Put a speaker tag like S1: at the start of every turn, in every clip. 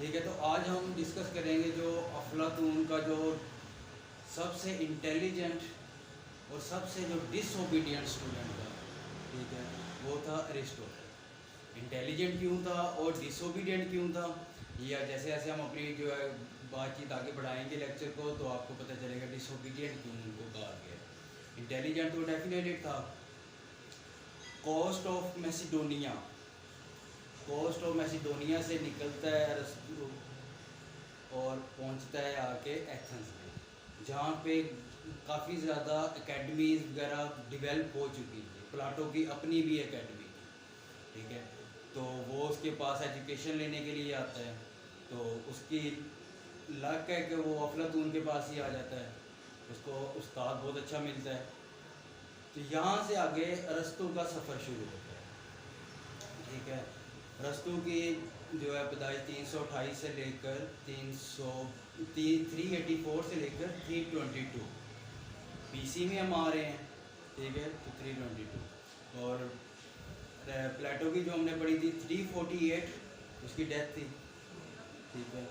S1: ठीक है, तो आज हम डिस्कस करेंगे जो अफलातून का जो सबसे इंटेलिजेंट और सबसे जो डिसओबीडियंट स्टूडेंट था, ठीक है, वो था अरिस्टोटल। इंटेलिजेंट क्यों था और डिसओबीडियंट क्यों था, या जैसे जैसे हम अपनी जो है बातचीत आगे बढ़ाएंगे लेक्चर को, तो आपको पता चलेगा डिसओबीडियंट क्यों उनको कहा गया। इंटेलिजेंट तो डेफिनेटली था। Coast of Macedonia, coast of Macedonia से निकलता है अरस्तु और पहुंचता है आके एथेंस में, जहाँ पे काफ़ी ज़्यादा एकेडमीज़ वगैरह डिवेल्प हो चुकी थी। प्लाटो की अपनी भी एकेडमी थी, ठीक है। तो वो उसके पास एजुकेशन लेने के लिए आता है, तो उसकी लक है कि वो अफलातून के पास ही आ जाता है, उसको उस्ताद बहुत अच्छा मिलता है। तो यहाँ से आगे अरस्तु का सफ़र शुरू होता है, ठीक है। अरस्तु की जो है पैदाइश 328 से लेकर 384 से लेकर 322 BC में हम आ रहे हैं, ठीक है। तो 322 और प्लेटो की जो हमने पढ़ी थी 348 उसकी डेथ थी, ठीक है।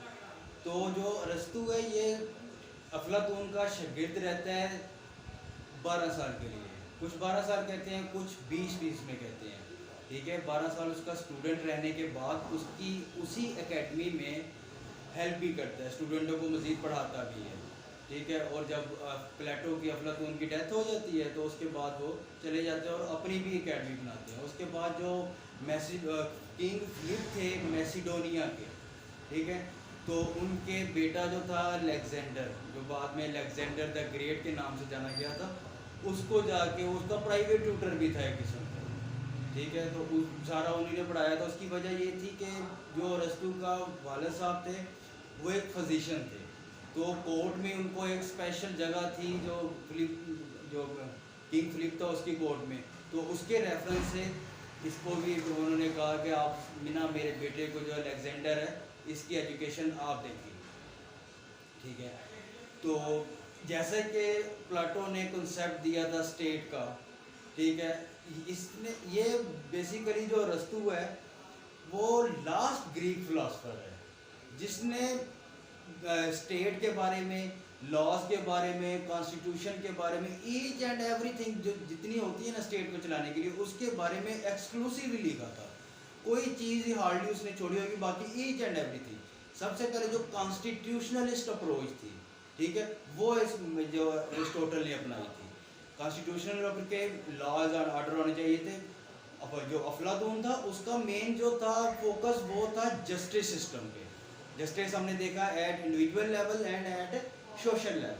S1: तो जो अरस्तु है ये अफलातून का शागिर्द रहता है 12 साल के लिए। कुछ 12 साल कहते हैं, कुछ 20 में कहते हैं, ठीक है। 12 साल उसका स्टूडेंट रहने के बाद उसकी उसी एकेडमी में हेल्प भी करता है, स्टूडेंटों को मज़ीद पढ़ाता भी है, ठीक है। और जब प्लेटो की अफलातून की डेथ हो जाती है तो उसके बाद वो चले जाते हैं और अपनी भी एकेडमी बनाते हैं। उसके बाद जो किंग फिलिप थे मैसिडोनिया के, ठीक है, तो उनके बेटा जो था अलेक्जेंडर, जो बाद में अलेक्जेंडर द ग्रेट के नाम से जाना गया था, उसको जाके उसका प्राइवेट ट्यूटर भी था एक किस्म का, ठीक है। तो सारा उन्हीं ने पढ़ाया था। उसकी वजह ये थी कि जो अरस्तु का वालिद साहब थे वो एक फिजिशियन थे, तो कोर्ट में उनको एक स्पेशल जगह थी जो किंग फिलिप था उसकी कोर्ट में। तो उसके रेफरेंस से इसको भी उन्होंने कहा कि आप बिना मेरे बेटे को जो अलेक्जेंडर है इसकी एजुकेशन आप देखिए, ठीक है। तो जैसे कि प्लाटो ने कंसेप्ट दिया था स्टेट का, ठीक है, इसने ये बेसिकली जो अरस्तु है वो लास्ट ग्रीक फिलोसफर है जिसने स्टेट के बारे में, लॉज के बारे में, कॉन्स्टिट्यूशन के बारे में, ईच एंड एवरीथिंग जो जितनी होती है ना स्टेट को चलाने के लिए, उसके बारे में एक्सक्लूसिवली लिखा था। कोई चीज़ ही हार्डली उसने छोड़ी होगी, बाकी ईच एंड एवरीथिंग। सबसे पहले जो कॉन्स्टिट्यूशनलिस्ट अप्रोच थी, ठीक है, वो इस जो अरिस्टोटल ने अपनाई थी। कॉन्स्टिट्यूशनल के लॉज और ऑर्डर होने चाहिए थे। अब जो अफलातून था उसका मेन जो था फोकस वो था जस्टिस सिस्टम पे। जस्टिस हमने देखा at individual level and at social level.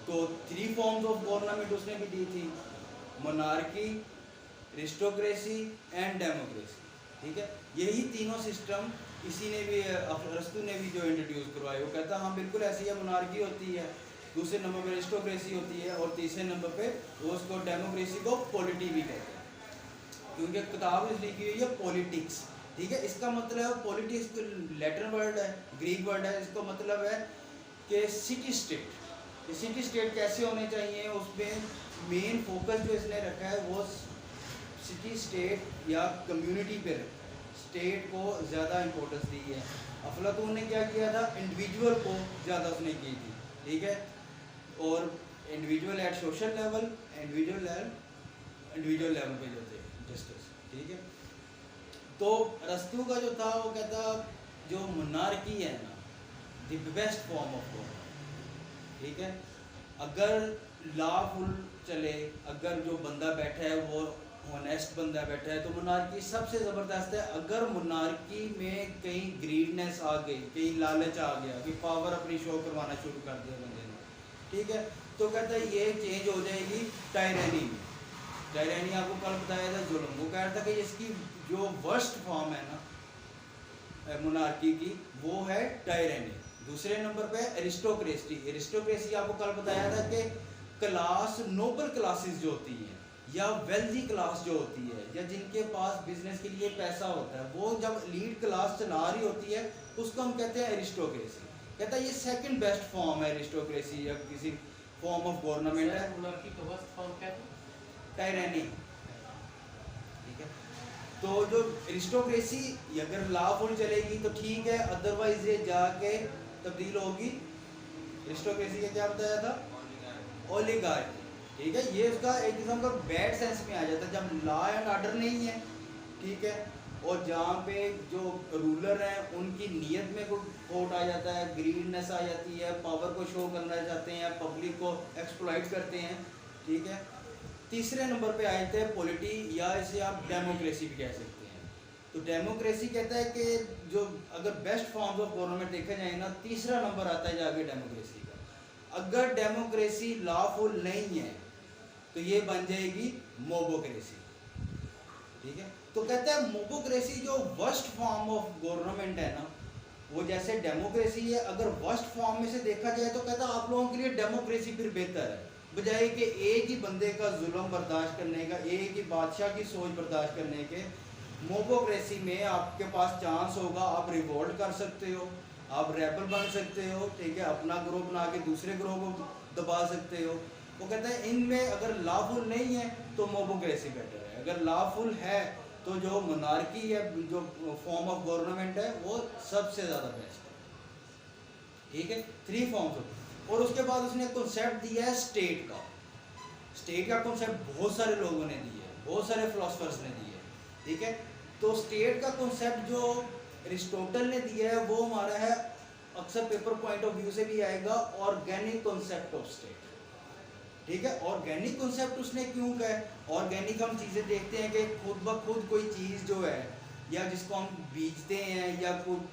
S1: तो 3 फॉर्म्स ऑफ गवर्नमेंट उसने भी दी थी, मोनार्की, एरिस्टोक्रेसी एंड डेमोक्रेसी, ठीक है। यही तीनों सिस्टम इसी ने भी अरस्तु ने भी जो इंट्रोड्यूस करवाए। वो कहता हाँ बिल्कुल ऐसी है, मोनार्की होती है, दूसरे नंबर पे एरिस्टोक्रेसी होती है और तीसरे नंबर पे वो उसको डेमोक्रेसी को पॉलिटी भी कहते हैं, क्योंकि किताब लिखी हुई है पॉलिटिक्स, ठीक है। इसका मतलब है पॉलिटिक्स लैटिन वर्ड है, ग्रीक वर्ड है, इसका मतलब है कि सिटी स्टेट। सिटी स्टेट कैसे होने चाहिए, उसमें मेन फोकस जो इसने रखा है वो सिटी स्टेट या कम्युनिटी पे, स्टेट को ज़्यादा इम्पोर्टेंस दी है। अफलातून ने क्या किया था, इंडिविजुअल को ज़्यादा उसने की थी, ठीक है। और individual eight social level, individual level पे जो थे जस्टिस, ठीक है। तो अरस्तु का जो था वो कहता जो मोनार्की है ना, the best form of government, ठीक है। अगर लॉफुल चले, अगर जो बंदा बैठा है वो ऑनेस्ट बंदा बैठा है, तो मोनार्की सबसे ज़बरदस्त है। अगर मोनार्की में कहीं ग्रीडनेस आ गई, कहीं लालच आ गया कि पावर अपनी शो करवाना शुरू कर दिया बंदे ने, ठीक है, तो कहता है ये चेंज हो जाएगी टायरेनी में। टायरेनी आपको कल बताया था जुल्म। वो कह रहा था कि इसकी जो वर्स्ट फॉर्म है ना मोनार्की की, वो है टायरेनी। दूसरे नंबर पे एरिस्टोक्रेसी। एरिस्टोक्रेसी आपको कल बताया था कि क्लास, नोबल क्लासेस जो होती हैं या वेल्दी क्लास जो होती है या जिनके पास बिजनेस के लिए पैसा होता है, वो जब लीड क्लास चला रही होती है उसको हम कहते हैं एरिस्टोक्रेसी। कहता है ये सेकंड बेस्ट फॉर्म है एरिस्टोक्रेसी या किसी फॉर्म ऑफ गवर्नमेंट है।
S2: मोनार्की का वर्स्ट फॉर्म क्या था?
S1: टायरेनी, ठीक है। तो जो एरिस्टोक्रेसी अगर लॉफुल चलेगी तो ठीक है, अदरवाइज ये जाके तब्दील होगी। एरिस्टोक्रेसी का क्या बताया था? ओलिगार्की। ठीक है, ये उसका एक किस्म का बैड सेंस में आ जाता है जब लॉ एंड ऑर्डर नहीं है। ठीक है, और जहाँ पे जो रूलर हैं उनकी नीयत में कोई खोट आ जाता है, ग्रीडनेस आ जाती है, पावर को शो करना चाहते हैं, पब्लिक को एक्सप्लॉइट करते हैं। ठीक है, तीसरे नंबर पे आए थे पॉलिटी, या इसे आप डेमोक्रेसी भी कह सकते हैं। तो डेमोक्रेसी कहता है कि जो अगर बेस्ट फॉर्म्स ऑफ गवर्नमेंट देखा जाए ना, तीसरा नंबर आता है जाके डेमोक्रेसी का। अगर डेमोक्रेसी लॉफुल नहीं है तो ये बन जाएगी मोबोक्रेसी। ठीक है, तो कहता है मोबोक्रेसी जो वर्स्ट फॉर्म ऑफ गवर्नमेंट है ना, वो जैसे डेमोक्रेसी है, अगर वर्स्ट फॉर्म में से देखा जाए तो कहता है आप लोगों के लिए डेमोक्रेसी फिर बेहतर है, बजाय कि एक ही बंदे का जुल्म बर्दाश्त करने का, एक ही बादशाह की सोच बर्दाश्त करने के। मोबोक्रेसी में आपके पास चांस होगा, आप रिवोल्ट कर सकते हो, आप रेबल बन सकते हो। ठीक है, अपना ग्रुप बना के दूसरे ग्रुप को दबा सकते हो। वो कहता है इनमें अगर लॉफुल नहीं है तो मोबोक्रेसी बेटर है, अगर लॉफुल है तो जो मोनार्की है, जो फॉर्म ऑफ गवर्नमेंट है, वो सबसे ज़्यादा बेस्ट है। ठीक है, 3 फॉर्म्स होते हैं। और उसके बाद उसने कॉन्सेप्ट दिया है स्टेट का। स्टेट का कॉन्सेप्ट बहुत सारे लोगों ने दिया है, बहुत सारे फिलोसफर्स ने दिया है। ठीक है, तो स्टेट का कॉन्सेप्ट जो एरिस्टोटल ने दिया है वो हमारा है, अक्सर पेपर पॉइंट ऑफ व्यू से भी आएगा, ऑर्गेनिक कॉन्सेप्ट ऑफ स्टेट। ठीक है, ऑर्गेनिक कॉन्सेप्ट उसने क्यों कहा है? ऑर्गेनिक हम चीज़ें देखते हैं कि खुद ब खुद कोई चीज़ जो है, या जिसको हम बीजते हैं, या खुद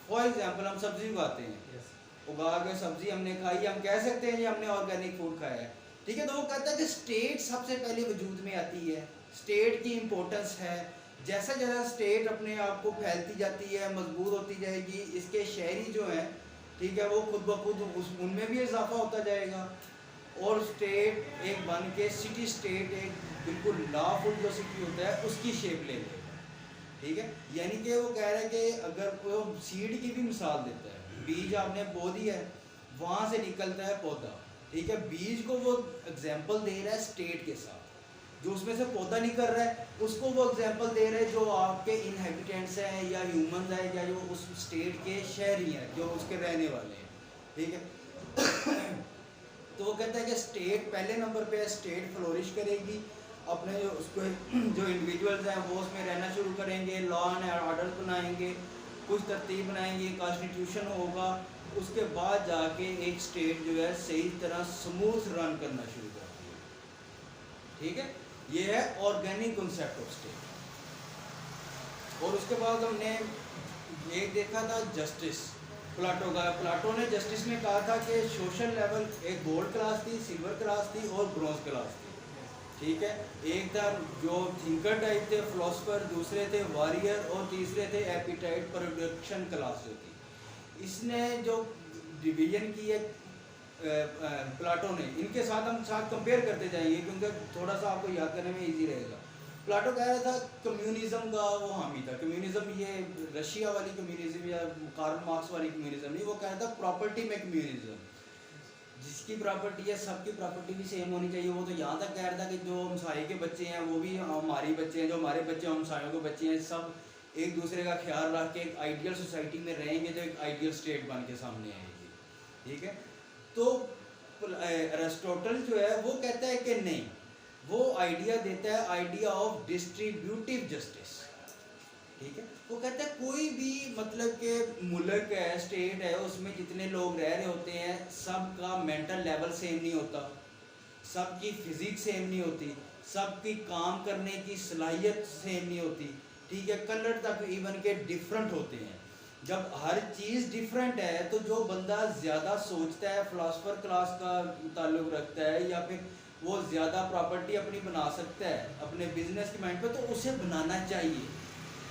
S1: फॉर एग्जांपल हम सब्जी उगाते हैं, उगा के सब्जी हमने खाई, हम कह सकते हैं कि हमने ऑर्गेनिक फूड खाया है। ठीक है, तो वो कहता है कि स्टेट सबसे पहले वजूद में आती है, स्टेट की इम्पोर्टेंस है। जैसा जैसा स्टेट अपने आप को फैलती जाती है, मजबूत होती जाएगी, इसके शहरी जो हैं, ठीक है, वो खुद ब खुद उनमें भी इजाफा होता जाएगा, और स्टेट एक बन के सिटी स्टेट एक बिल्कुल लॉफुल जो सिटी होता है उसकी शेप ले लेगा। ठीक है, यानी कि वो कह रहे हैं कि अगर वो सीड की भी मिसाल देता है, बीज आपने बो दिया है, वहाँ से निकलता है पौधा। ठीक है, बीज को वो एग्जाम्पल दे रहा है स्टेट के साथ, जो उसमें से पौधा निकल रहा है उसको वो एग्जाम्पल दे रहे हैं जो आपके इनहेबिटेंट्स हैं, या ह्यूमंस हैं, या जो उस स्टेट के शहरी हैं, जो उसके रहने वाले हैं। ठीक है, तो वो कहता है कि स्टेट पहले नंबर पे है, स्टेट फ्लोरिश करेगी, अपने जो उसको जो इंडिविजुअल्स हैं वो उसमें रहना शुरू करेंगे, लॉ एंड ऑर्डर बनाएंगे, कुछ तरतीब बनाएंगे, कॉन्स्टिट्यूशन होगा, उसके बाद जाके एक स्टेट जो है सही तरह स्मूथ रन करना शुरू करती है। ठीक है, ये है ऑर्गेनिक कॉन्सेप्ट ऑफ स्टेट। और उसके बाद हमने एक देखा था जस्टिस, प्लाटो का। प्लाटो ने जस्टिस में कहा था कि सोशल लेवल एक गोल्ड क्लास थी, सिल्वर क्लास थी और ब्रॉन्ज क्लास थी। ठीक है, एक था जो थिंकर टाइप थे फिलोसफर, दूसरे थे वॉरियर, और तीसरे थे एपिटाइट प्रोडक्शन क्लास जो थी। इसने जो डिवीजन की है प्लाटो ने, इनके साथ हम साथ कंपेयर करते जाएंगे क्योंकि थोड़ा सा आपको याद करने में इजी रहेगा। प्लाटो कह रहा था कम्युनिज्म का वो हामी था। कम्युनिज्म ये रशिया वाली कम्युनिज्म या कार्ल मार्क्स वाली कम्युनिज्म नहीं, वो कह रहा था प्रॉपर्टी में कम्युनिज्म, जिसकी प्रॉपर्टी है सबकी प्रॉपर्टी भी सेम होनी चाहिए। वो तो यहाँ तक कह रहा था कि जो हमसाये के बच्चे हैं वो भी हमारे बच्चे हैं, जो हमारे बच्चे हमसायों के बच्चे हैं, सब एक दूसरे का ख्याल रख के एक आइडियल सोसाइटी में रहेंगे तो एक आइडियल स्टेट बन के सामने आएगी। ठीक है, तो एरिस्टोटल जो है वो कहता है कि नहीं, वो आइडिया देता है आइडिया ऑफ डिस्ट्रीब्यूटिव जस्टिस। ठीक है, वो कहता है कोई भी मतलब कि मुल्क है, स्टेट है, उसमें जितने लोग रह रहे होते हैं सबका मेंटल लेवल सेम नहीं होता, सबकी फिजिक्स सेम नहीं होती, सबकी काम करने की सलाहियत सेम नहीं होती। ठीक है, कलर तक इवन के डिफरेंट होते हैं। जब हर चीज़ डिफरेंट है तो जो बंदा ज़्यादा सोचता है, फिलोसफर क्लास का ताल्लुक़ रखता है, या फिर वो ज़्यादा प्रॉपर्टी अपनी बना सकता है अपने बिजनेस के माइंड पे, तो उसे बनाना चाहिए।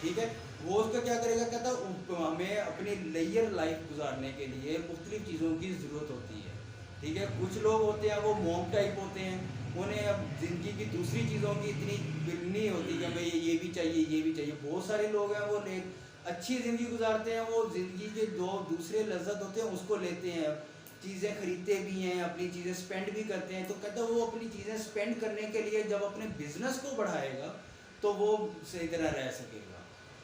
S1: ठीक है, वो उसका क्या करेगा, कहता हमें अपनी लेयर लाइफ गुजारने के लिए मुख्तलिफ चीज़ों की ज़रूरत होती है। ठीक है, कुछ लोग होते हैं वो मॉन्क टाइप होते हैं, उन्हें अब ज़िंदगी की दूसरी चीज़ों की इतनी बिल नहीं होती कि भाई ये भी चाहिए, ये भी चाहिए। बहुत सारे लोग हैं वो अच्छी ज़िंदगी गुजारते हैं, वो ज़िंदगी के जो दूसरे लज्जत होते हैं उसको लेते हैं, चीज़ें खरीदते भी हैं, अपनी चीज़ें स्पेंड भी करते हैं। तो कहता है वो अपनी चीज़ें स्पेंड करने के लिए जब अपने बिजनेस को बढ़ाएगा तो वो सही तरह रह सकेगा,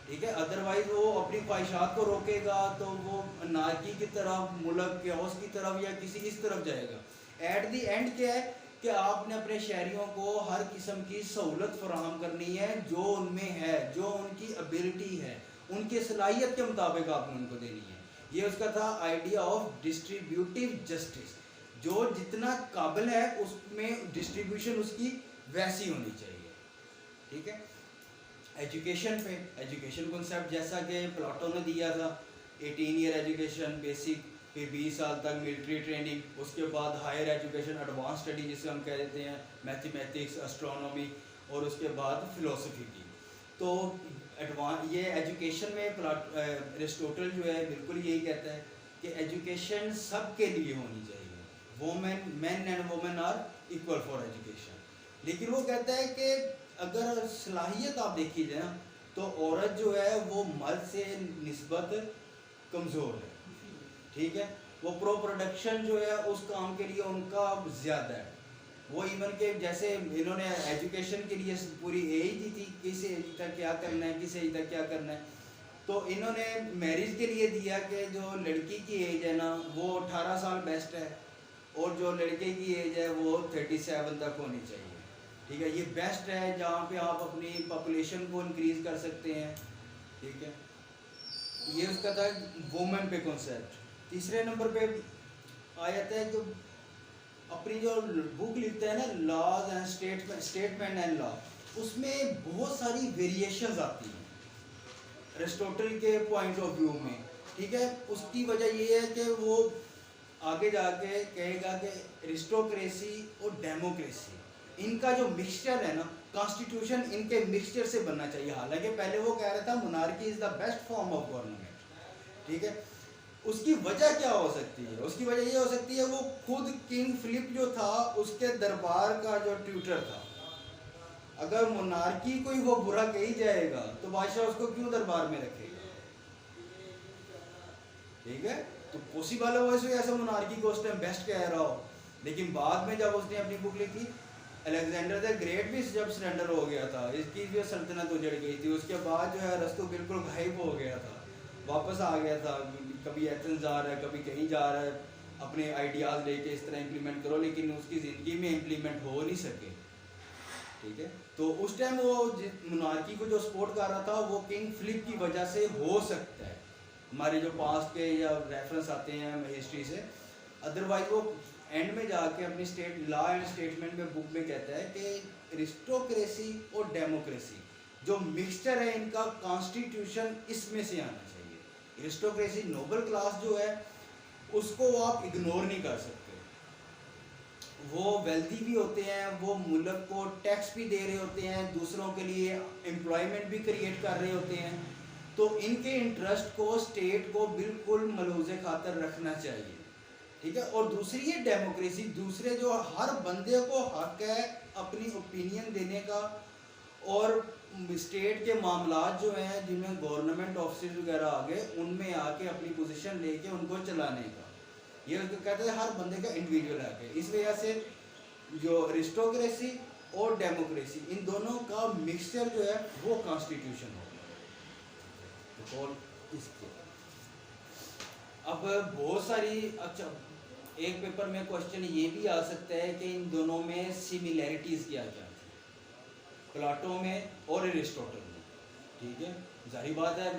S1: ठीक है। अदरवाइज वो अपनी ख्वाहिशात को रोकेगा तो वो नारकी की तरफ, मुल्क क्योस की तरफ या किसी इस तरफ जाएगा। एट दी एंड क्या है कि आपने अपने शहरियों को हर किस्म की सहूलत फराहम करनी है जो उनमें है, जो उनकी एबिलिटी है, उनकी सलाहियत के मुताबिक आपने उनको देनी है। ये उसका था आइडिया ऑफ डिस्ट्रीब्यूटिव जस्टिस, जो जितना काबिल है उसमें डिस्ट्रीब्यूशन उसकी वैसी होनी चाहिए, ठीक है। एजुकेशन पे, एजुकेशन कॉन्सेप्ट जैसा कि प्लाटो ने दिया था, 18 ईयर एजुकेशन बेसिक, फिर 20 साल तक मिलिट्री ट्रेनिंग, उसके बाद हायर एजुकेशन एडवांस स्टडी जिसे हम कह देते हैं, मैथमेटिक्स, एस्ट्रोनॉमी, और उसके बाद फ़िलोसफी की। तो ये एजुकेशन में एरिस्टोटल जो है बिल्कुल यही कहता है कि एजुकेशन सब के लिए होनी चाहिए, women, men and women are equal for education. लेकिन वो कहता है कि अगर सलाहियत आप देखी जाए ना तो औरत जो है वो मर्द से निस्बत कमज़ोर है, ठीक है। वो प्रोडक्शन जो है उस काम के लिए उनका ज़्यादा है। वो इवन के जैसे इन्होंने एजुकेशन के लिए पूरी एज दी थी, किस एज तक क्या करना है, किस एज तक क्या करना है, तो इन्होंने मैरिज के लिए दिया कि जो लड़की की एज है ना वो 18 साल बेस्ट है, और जो लड़के की एज है वो 37 तक होनी चाहिए, ठीक है। ये बेस्ट है जहाँ पे आप अपनी पॉपुलेशन को इंक्रीज़ कर सकते हैं, ठीक है। ये उसका था वुमेन पे कॉन्सेप्ट। तीसरे नंबर पे आ जाता है जो अपनी जो बुक लिखता है ना, laws and statement and law, उसमें बहुत सारी वेरिएशंस आती हैं एरिस्टोटल के पॉइंट ऑफ व्यू में, ठीक है। उसकी वजह ये है कि वो आगे जाके कहेगा कि एरिस्टोक्रेसी और डेमोक्रेसी, इनका जो मिक्सचर है ना, कॉन्स्टिट्यूशन इनके मिक्सचर से बनना चाहिए। हालांकि पहले वो कह रहा था monarchy is the best form of government, ठीक है। उसकी वजह क्या हो सकती है? उसकी वजह ये हो सकती है वो खुद किंग फिलिप जो था उसके दरबार का जो ट्यूटर था। अगर मोनार्की को ही वो बुरा कही जाएगा तो बादशाह उसको क्यों दरबार में रखेगा, ठीक है। तो पॉसिबल है वैसे ऐसा मोनार्की को उस टाइम बेस्ट कह रहा हो, लेकिन बाद में जब उसने अपनी बुक लिखी, अलेक्जेंडर द ग्रेट भी जब सरेंडर हो गया था, इसकी जो सल्तनत उजड़ गई थी, उसके बाद जो है अरस्तु बिल्कुल गायब हो गया था, वापस आ गया था, कभी एथेंस जा रहा है, कभी कहीं जा रहा है, अपने आइडियाज़ लेके इस तरह इम्प्लीमेंट करो, लेकिन उसकी ज़िंदगी में इम्प्लीमेंट हो नहीं सके, ठीक है। तो उस टाइम वो मोनार्की को जो सपोर्ट कर रहा था वो किंग फिलिप की वजह से हो सकता है, हमारे जो पास्ट के या रेफरेंस आते हैं हिस्ट्री से। अदरवाइज वो एंड में जाके अपनी स्टेट लॉ एंड स्टेटमेंट में बुक में कहता है कि एरिस्टोक्रेसी और डेमोक्रेसी जो मिक्सचर है इनका कॉन्स्टिट्यूशन इसमें से आना चाहिए। एरिस्टोक्रेसी नोबल क्लास जो है उसको आप इग्नोर नहीं कर सकते, वो वेल्दी भी होते हैं, वो मुल्क को टैक्स भी दे रहे होते हैं, दूसरों के लिए एम्प्लॉयमेंट भी क्रिएट कर रहे होते हैं, तो इनके इंटरेस्ट को स्टेट को बिल्कुल मलूज़े खातर रखना चाहिए, ठीक है। और दूसरी है डेमोक्रेसी, दूसरे जो हर बंदे को हक है अपनी ओपिनियन देने का, और स्टेट के मामलात जो हैं जिनमें गवर्नमेंट ऑफिसर्स वगैरह आ गए उनमें आके अपनी पोजीशन लेके उनको चलाने का, ये कहते हैं हर बंदे का इंडिविजुअल हक है। इस वजह से जो एरिस्टोक्रेसी और डेमोक्रेसी इन दोनों का मिक्सचर जो है वो कॉन्स्टिट्यूशन होगा। और इसके अब बहुत सारी, अच्छा एक पेपर में क्वेश्चन ये भी आ सकता है कि इन दोनों में सिमिलैरिटीज़ क्या क्या थी, प्लाटो में और एरिस्टोटल में, ठीक है, जाहिर बात है।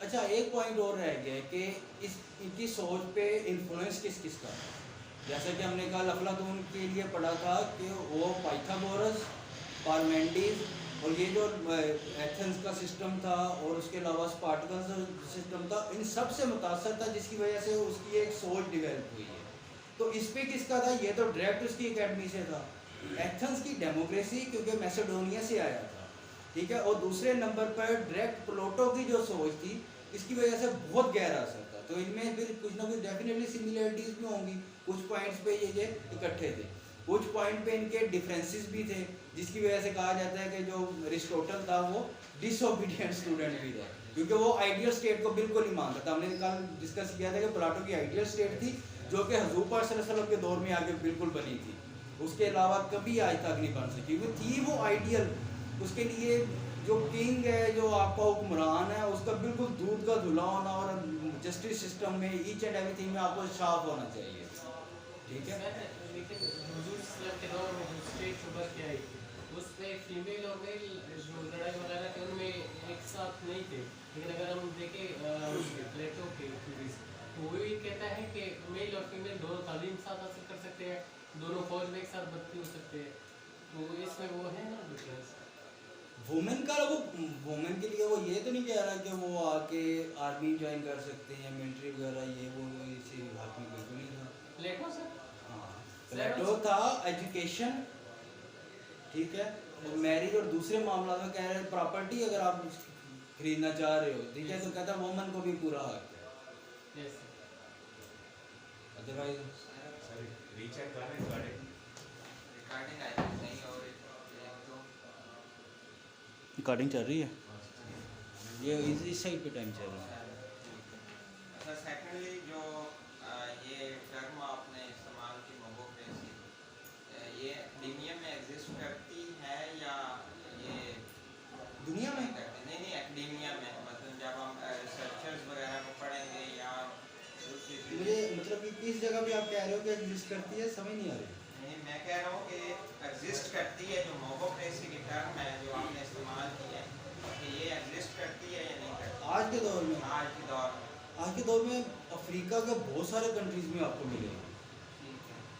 S1: अच्छा एक पॉइंट और रह गया कि इनकी सोच पे इन्फ्लुएंस किस किस का, जैसा कि हमने कहा अफलातून के लिए पढ़ा था कि वो पाइथागोरस, पार्मेनिडिस, और ये जो एथेंस का सिस्टम था और उसके अलावा स्पार्टकस सिस्टम था, इन सब से मुतासर था, जिसकी वजह से उसकी एक सोच डिवेल्प हुई है। तो इस पे किसका था? ये तो डायरेक्ट उसकी एकेडमी से था, एथेंस की डेमोक्रेसी, क्योंकि मैसेडोनिया से आया था, ठीक है। और दूसरे नंबर पर डायरेक्ट प्लेटो की जो सोच थी, इसकी वजह से बहुत गहरा असर था। तो इनमें फिर कुछ ना कुछ डेफिनेटली सिमिलरिटीज़ भी होंगी, कुछ पॉइंट्स पे ये इकट्ठे थे, कुछ पॉइंट पे इनके डिफरेंसेस भी थे, जिसकी वजह से कहा जाता है कि जो एरिस्टोटल था वो डिसोबीडियंट स्टूडेंट भी था, क्योंकि वो आइडियल स्टेट को बिल्कुल नहीं मानता था। हमने कल डिस्कस किया था कि प्लाटो की आइडियल स्टेट थी जो कि हुजूर पाक सल्लल्लाहु अलैहि वसल्लम के दौर में आगे बिल्कुल बनी थी, उसके अलावा कभी आज तक नहीं बन सकी, वो थी वो आइडियल। उसके लिए जो किंग है, जो आपका हुक्मरान है, उसका बिल्कुल दूध का धुला होना और जस्टिस सिस्टम में ईच एंड एवरीथिंग में आपको साफ होना चाहिए, ठीक है।
S2: लेकिन हुजूर सल्लल्लाहु अलैहि वसल्लम के दौर में दूसरे शुगर क्या आई थी, उसमें फीमेल और मेल जो लड़ाई वगैरह थे उनमें एक साथ नहीं थे। लेकिन अगर हम देखें प्लेटो के थ्योरीज, तो वो भी कहता है कि मेल और फीमेल दोनों तालीम साथ हासिल कर सकते हैं, दोनों फौज में एक साथ भर्ती हो सकते हैं। तो इसमें वो है ना डिफरेंस।
S1: वुमेन का वो वुमेन के लिए वो ये तो नहीं कह रहा कि वो आके आर्मी ज्वाइन कर सकते हैं, मिलिट्री वगैरह, ये वो इसी विभाग में बिल्कुल नहीं था।
S2: प्लेटो सर,
S1: हाँ, प्लेटो था एजुकेशन, ठीक है, और मैरिज और दूसरे मामला में कह रहे हैं प्रॉपर्टी अगर आप खरीदना चाह रहे हो, ठीक है, तो कहता है वुमन को भी पूरा हक है,
S2: यस
S1: अदरवाइज
S3: रीचेक कर रहे हैं
S4: रिकॉर्डिंग आई थिंक नहीं हो रही तो
S1: रिकॉर्डिंग चल रही है, ये इस साइड पे टाइम चल रहा है।
S4: अच्छा, सेकेंडली जो ये टर्म आपने इस्तेमाल की मोबोक्रेसी, ये एकेडेमिया में एग्जिस्ट करती है या ये
S1: दुनिया में
S4: नहीं नहीं एकेडेमिया में, मतलब जब हम रिसर्चर्स वगैरह को पढ़ेंगे या
S1: मुझे मतलब कि किस जगह पे आप कह रहे हो कि एग्जिस्ट करती है, समझ नहीं आ रही।
S4: नहीं, मैं कह रहा हूँ कि एग्जिस्ट करती है, जो मोबोक्रेसी की टर्म है जो आपने इस्तेमाल की है, कि ये एग्जिस्ट करती है या नहीं करती
S1: आज के दौर में,
S4: आज के दौर में।
S1: आज के दौर में अफ्रीका के बहुत सारे कंट्रीज में आपको मिलेगा,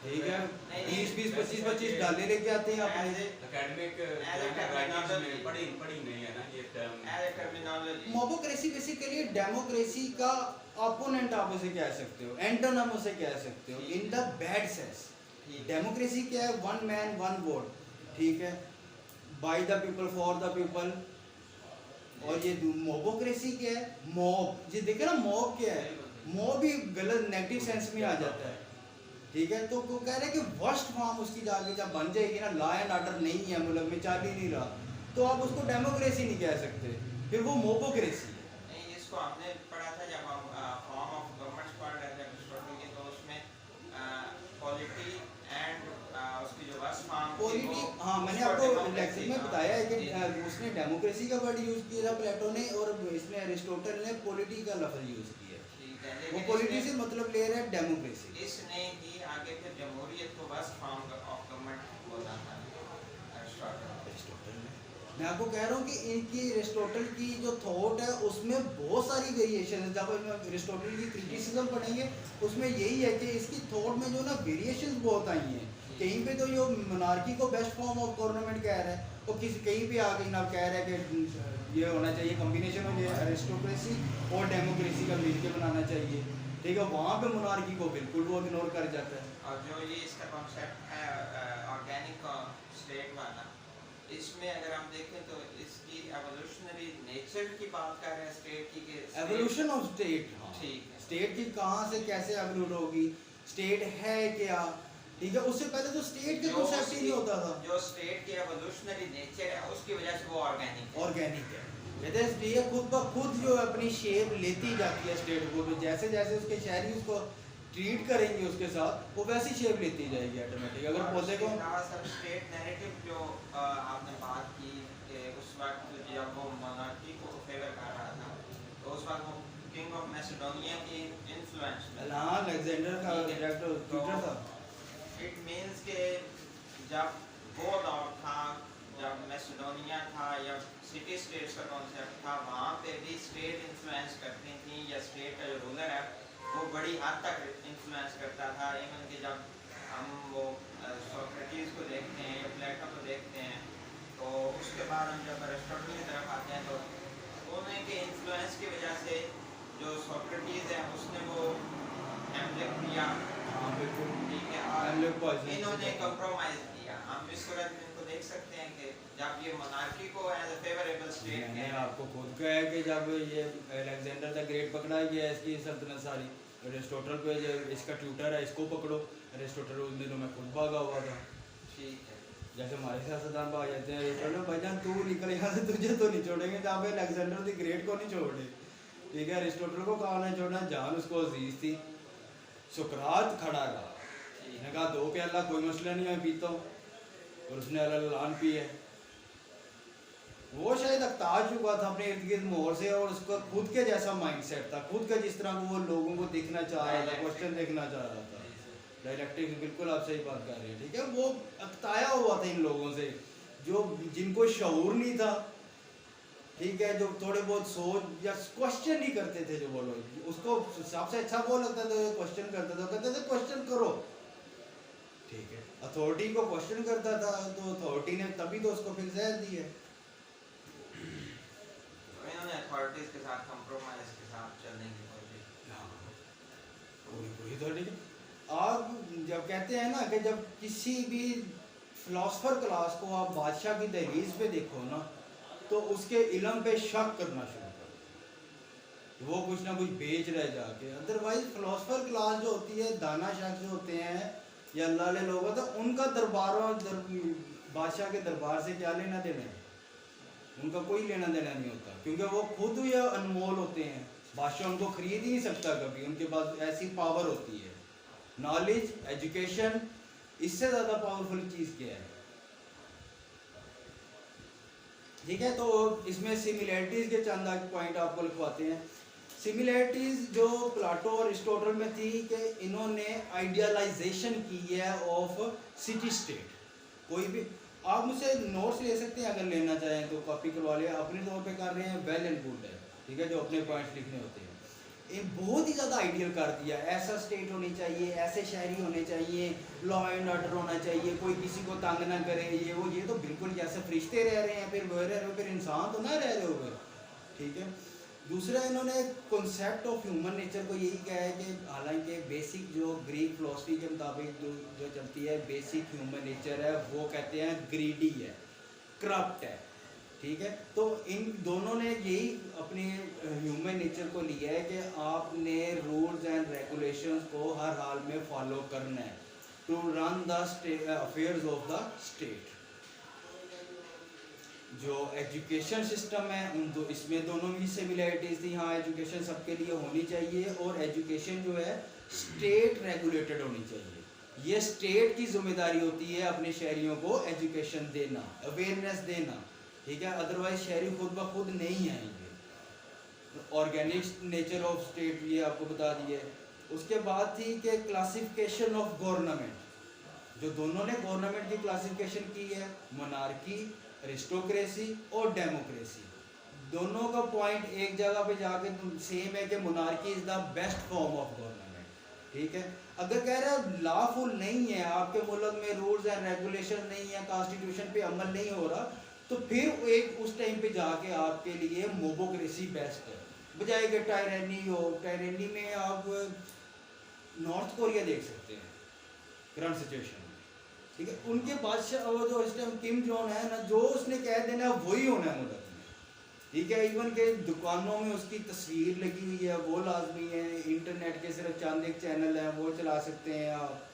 S1: ठीक है, 20-25 डाले लेके आते हैं अपने।
S3: एकेडमिक पढ़ी नहीं है ना ये टर्म।
S1: मोबोक्रेसी बेसिकली डेमोक्रेसी का अपोनेंट आप उसे कह सकते हो, एंटोनम उसे कह सकते हो in the bad sense. Democracy क्या है? वन मैन वन वोट, ठीक है, by the people for the people. और ये मोबोक्रेसी क्या है? मॉब, ये देखे ना मॉब क्या है? मॉब भी गलत नेगेटिव सेंस में आ जाता है, ठीक है। तो वो कह रहे हैं कि वर्स्ट फॉर्म उसकी जाके जब बन जाएगी ना, लॉ एंड ऑर्डर नहीं है मुल्क में, चल ही नहीं रहा, तो आप उसको डेमोक्रेसी नहीं कह सकते, फिर वो मोबोक्रेसी है।
S4: नहीं, इसको हमने पढ़ा था जब हम फॉर्म ऑफ गवर्नमेंट्स पढ़ रहे थे अरिस्टोटल के, तो उसमें पॉलिटी एंड उसकी जो वर्स्ट फॉर्म
S1: पॉलिटी, हाँ मैंने आपको लेक्चर में बताया है कि उसने डेमोक्रेसी का वर्ड यूज किया था प्लेटो ने, और इसमें अरिस्टोटल ने पॉलिटी का लफ्ज यूज किया है। वो पॉलिटी से मतलब ले रहा है डेमोक्रेसी।
S4: इसने ही आगे फिर जमहूरियत को वर्स्ट फॉर्म ऑफ गवर्नमेंट बोला था अरिस्टोटल ने।
S1: मैं आपको कह रहा हूँ कि इनकी अरिस्टोटल की जो थॉट है उसमें बहुत सारी वेरिएशन है। जब हम अरिस्टोटल की क्रिटिसिज्म पढ़ेंगे उसमें यही है कि इसकी थॉट में जो ना वेरिएशन बहुत आई हैं। कहीं पे तो ये मोनार्की को बेस्ट फॉर्म ऑफ गवर्नमेंट कह रहा है, तो किसी कहीं पे आके ना कह रहा है कि ये होना चाहिए कॉम्बिनेशन हो जाए अरिस्टोक्रेसी और डेमोक्रेसी का मिलके बनाना चाहिए, ठीक है। वहाँ पे मोनार्की को बिल्कुल वो इग्नोर कर जाता है।
S4: और जो ये इसका कॉन्सेप्ट है ऑर्गेनिक स्टेट वाला, इसमें अगर हम देखें तो इसकी एवोल्यूशनरी नेचर की बात कर रहे हैं स्टेट की, कि
S1: एवोल्यूशन ऑफ स्टेट,
S4: ठीक है,
S1: स्टेट की कहाँ से कैसे एवोल्यूट होगी, स्टेट है क्या, ठीक है। उससे पहले तो स्टेट के कॉन्सेप्ट ही नहीं होता था।
S4: जो स्टेट की एवोल्यूशनरी नेचर है उसकी वजह से वो
S1: ऑर्गेनिक है, कहते हैं ये खुद ब खुद जो अपनी शेप लेती जाती है स्टेट को, जैसे जैसे उसके शहरी उसको ट्रीट करेंगे उसके साथ, वो वैसी शेप लेती जाएगी ऑटोमेटिक। अगर पौधे को
S4: स्टेट नैरेटिव जो आपने बात की कि उस वक्त जब वो मोनार्की को फेवर कर रहा था, तो उस वक्त वो किंग ऑफ मैसेडोनिया की इन्फ्लुएंस में,
S1: हाँ अलेक्जेंडर का डायरेक्टर था।
S4: इट मींस के जब वो दौर था जब मैसेडोनिया था या सिटी स्टेट्स का कॉन्सेप्ट था, वहाँ पे भी स्टेट इन्फ्लुएंस करती थी, या स्टेट का जो रूलर है वो बड़ी हद तक इन्फ्लुएंस करता था। इवन कि जब हम वो सोक्रेटिस को देखते हैं या प्लेटो को देखते हैं, तो उसके बाद हम जब अरिस्टोटल की तरफ आते हैं तो उनके इन्फ्लुएंस की वजह से जो सोक्रेटिस है उसने वो हैमलेट दिया,
S1: हाँ बिल्कुल,
S4: ठीक है, और इन्होंने कंप्रोमाइज किया। हम इस सूरत में इनको देख सकते हैं कि जब ये मोनार्की को एज अ फेवरेबल स्टेट,
S1: मैंने आपको खुद कहा है कि जब ये अलेक्जेंडर द ग्रेट पकड़ा गया इसकी सल्तनत सारी, अरिस्टोटल पे जो इसका ट्यूटर है इसको पकड़ो, अरिस्टोटल उन दिनों में खुद भागा हुआ था,
S4: ठीक है,
S1: जैसे हमारे सियासतदान भाग जाते हैं, अरिस्टोटल भाईजान तू निकल यहाँ से, तुझे तो नहीं छोड़ेंगे, जहाँ पे अलेक्जेंडर द ग्रेट को नहीं छोड़े, ठीक है। अरिस्टोटल को कहा नहीं छोड़ना, जान उसको अजीज थी। सुकरात खड़ा रहा, उसने कहा 2 प्याला कोई मसला नहीं है पीता हूँ, और उसने अलान पी है, वो शायद अक्ता चुका था अपने इर्द गिर्द माहौल से, और उसका खुद के जैसा माइंडसेट था, खुद का जिस तरह वो लोगों को दिखना चाह रहा था, क्वेश्चन देखना चाह रहा था। डायलेक्टिक्स, बिल्कुल आप सही बात कर रहे हैं, ठीक है। वो अक्ताया हुआ था इन लोगों से जो जिनको शऊर नहीं था, ठीक है, जो थोड़े बहुत सोच या क्वेश्चन नहीं करते थे। जो वो लोग, उसको सबसे अच्छा वो लगता था क्वेश्चन करता था, कहते थे क्वेश्चन करो, ठीक है। अथॉरिटी को क्वेश्चन करता था तो अथॉरिटी ने तभी तो उसको फिर जहर दी है।
S4: इन्होंने अथॉरिटीज के साथ कंप्रोमाइज के साथ चलने की कोशिश।
S1: आप जब कहते हैं ना कि जब किसी भी फिलोसफर क्लास को आप बादशाह की दहलीज पे देखो ना, तो उसके इल्म पे शक करना शुरू कर दो, वो कुछ ना कुछ बेच रहे जाके। अदरवाइज फिलोसफर क्लास जो होती है, दाना शख्स जो होते हैं या अल्लाह वाले लोग होते हैं, उनका बादशाह के दरबार से क्या लेना देना है? उनका कोई लेना देना नहीं होता, क्योंकि वो खुद ये अनमोल होते हैं। बादशाह उनको खरीद ही नहीं सकता कभी, उनके पास ऐसी पावर होती है। नॉलेज, एजुकेशन, इससे ज़्यादा पावरफुल चीज़ क्या है? ठीक है, तो इसमें सिमिलैरिटीज़ के चंद पॉइंट आपको लिखवाते हैं। सिमिलैरिटीज़ जो प्लाटो और अरिस्टोटल में थी कि इन्होंने आइडियलाइजेशन की है ऑफ सिटी स्टेट। कोई भी आप मुझसे नोट्स ले सकते हैं, अगर लेना चाहें तो कॉपी करवा लिया, अपने तौर पे कर रहे हैं, वेल एंड गुड है, ठीक है, जो अपने पॉइंट्स लिखने होते हैं। ये बहुत ही ज़्यादा आइडियल कर दिया, ऐसा स्टेट होनी चाहिए, ऐसे शहरी होने चाहिए, लॉ एंड ऑर्डर होना चाहिए, कोई किसी को तंग ना करे, ये वो। ये तो बिल्कुल जैसे फरिश्ते रह रहे हैं, फिर वो रह रहे हो, फिर इंसान तो ना रह रहे हो, ठीक है। दूसरा, इन्होंने कॉन्सेप्ट ऑफ ह्यूमन नेचर को यही कहा है कि हालांकि बेसिक जो ग्रीक फिलोसफी के मुताबिक जो चलती है, बेसिक ह्यूमन नेचर है, वो कहते हैं ग्रीडी है, करप्ट है, ठीक है। तो इन दोनों ने यही अपने ह्यूमन नेचर को लिया है कि आपने रूल्स एंड रेगुलेशंस को हर हाल में फॉलो करना है, to run the affairs of the state. जो एजुकेशन सिस्टम है, इसमें दोनों में सिमिलैरिटीज थी। हाँ, एजुकेशन सबके लिए होनी चाहिए, और एजुकेशन जो है स्टेट रेगुलेटेड होनी चाहिए। ये स्टेट की जिम्मेदारी होती है अपने शहरियों को एजुकेशन देना, अवेयरनेस देना, ठीक है। अदरवाइज शहरी खुद ब खुद नहीं आएंगे। ऑर्गेनिक नेचर ऑफ स्टेट ये आपको बता दिए। उसके बाद थी कि क्लासिफिकेशन ऑफ गवर्नमेंट, जो दोनों ने गवर्नमेंट की क्लासिफिकेशन की है, मोनार्की, अरिस्टोक्रेसी और डेमोक्रेसी। दोनों का पॉइंट एक जगह पे जाके सेम है कि monarchy is the best form of government, ठीक है। अगर कह रहे हैं लॉफुल नहीं है, आपके मुल्क में रूल्स एंड रेगुलेशन नहीं है, कॉन्स्टिट्यूशन पे अमल नहीं हो रहा, तो फिर एक उस टाइम पे जाके आपके लिए मोबोक्रेसी बेस्ट है, बजाय कि टायरेनी हो। टायरेनी में आप नॉर्थ कोरिया देख सकते हैं करंट सिचुएशन में, ठीक है। उनके बादशाह वो जो इस टाइम किम जोन है ना, जो उसने कह देना वही होना है मुल्क में, ठीक है। इवन के दुकानों में उसकी तस्वीर लगी हुई है, वो लाजमी है। इंटरनेट के सिर्फ चंद एक चैनल हैं, वो चला सकते हैं आप,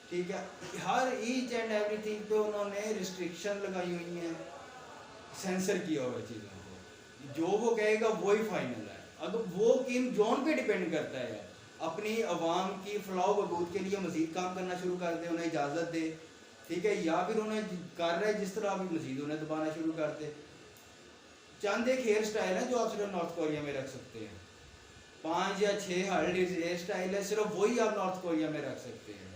S1: ठीक है। हर ईच एंड एवरीथिंग पे उन्होंने रिस्ट्रिक्शन लगाई हुई हैं, सेंसर किया हुआ चीज़ों को। जो वो कहेगा वही फाइनल है। अगर वो किम जोन पे डिपेंड करता है, अपनी आवाम की फलाह बहबूद के लिए मज़ीद काम करना शुरू कर दे, उन्हें इजाज़त दे, ठीक है, या फिर उन्हें कर रहे जिस तरह अभी मज़ीद उन्हें दबाना शुरू कर दे। चंद एक हेयर स्टाइल है जो आप सिर्फ नॉर्थ कोरिया में रख सकते हैं, 5 या 6 हेयर स्टाइल है, सिर्फ वही आप नॉर्थ कोरिया में रख सकते हैं।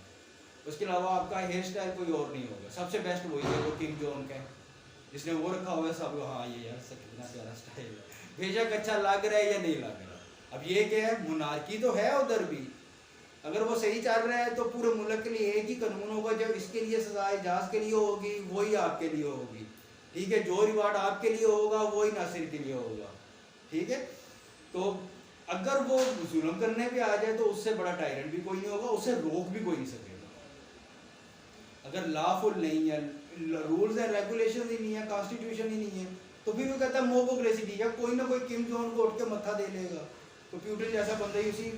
S1: उसके अलावा आपका हेयर स्टाइल कोई और नहीं होगा। सबसे बेस्ट वही है जो किम जोन का है, जिसने वो रखा हुआ है। सब हाँ ये यार कितना प्यारा स्टाइल है, बेशक अच्छा लग रहा है या नहीं लग रहा। अब ये क्या है, मोनार्की तो है उधर भी, अगर वो सही चल रहा है तो पूरे मुल्क के लिए एक ही कानून होगा, जब इसके लिए सजा इजाज के लिए होगी वही आपके लिए होगी, ठीक है। जो रिवार्ड आपके लिए होगा वही नासिर के लिए होगा, ठीक है। तो अगर वो जुल्म करने पे आ जाए तो उससे बड़ा टायरेंट भी कोई नहीं होगा, उसे रोक भी कोई नहीं सकेगा। अगर लॉफुल नहीं है, रूल्स एंड रेगुलेशन ही नहीं है, कॉन्स्टिट्यूशन ही नहीं है, तो फिर वो कहता है मोबोक्रेसी, ठीक है। कोई ना कोई किम जोन को उठ के मत्था दे लेगा, कंप्यूटर जैसा बंदा ही उसी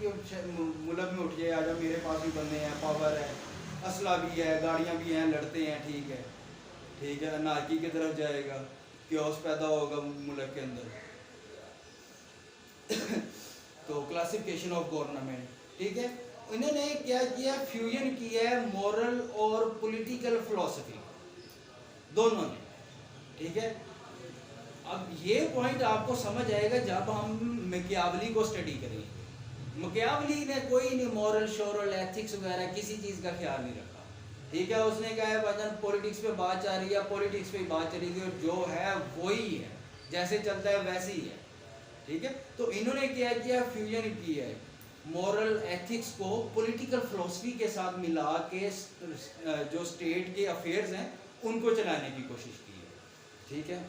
S1: मुल्क में उठ जाए, आजा मेरे पास भी बंदे हैं, पावर है, असला भी है, गाड़ियाँ भी हैं, लड़ते हैं, ठीक है, ठीक है। अनार्की की तरफ जाएगा, क्योस पैदा होगा मुल्क के अंदर। तो क्लासिफिकेशन ऑफ गवर्नमेंट, ठीक है। इन्होंने क्या किया, फ्यूजन किया है मॉरल और पॉलिटिकल फिलॉसफी दोनों ने, ठीक है। अब ये पॉइंट आपको समझ आएगा जब हम मैकियावली को स्टडी करेंगे। मैकियावली ने कोई नहीं मॉरल शोरल एथिक्स वगैरह किसी चीज़ का ख्याल नहीं रखा, ठीक है। उसने कहा है भाईजान पॉलिटिक्स पे बात चल रही है, पॉलिटिक्स पे बात चलेगी और जो है वही है, जैसे चलता है वैसे ही है, ठीक है। तो इन्होंने क्या किया, फ्यूजन किया है मॉरल एथिक्स को पॉलिटिकल फिलोसफी के साथ मिला के जो स्टेट के अफेयर्स हैं उनको चलाने की कोशिश की है, ठीक है।